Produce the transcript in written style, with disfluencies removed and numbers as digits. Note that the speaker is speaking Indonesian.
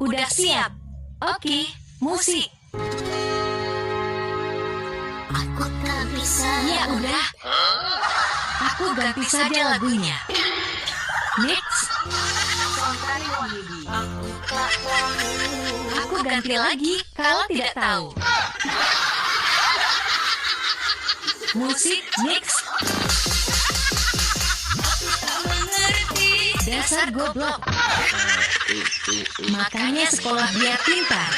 Udah siap? Oke, musik. Aku tak bisa. Ya udah. Aku ganti saja lagunya. Next. Aku ganti lagi kalau tidak tahu. Musik next. Dasar goblok. Makanya sekolah biar pintar.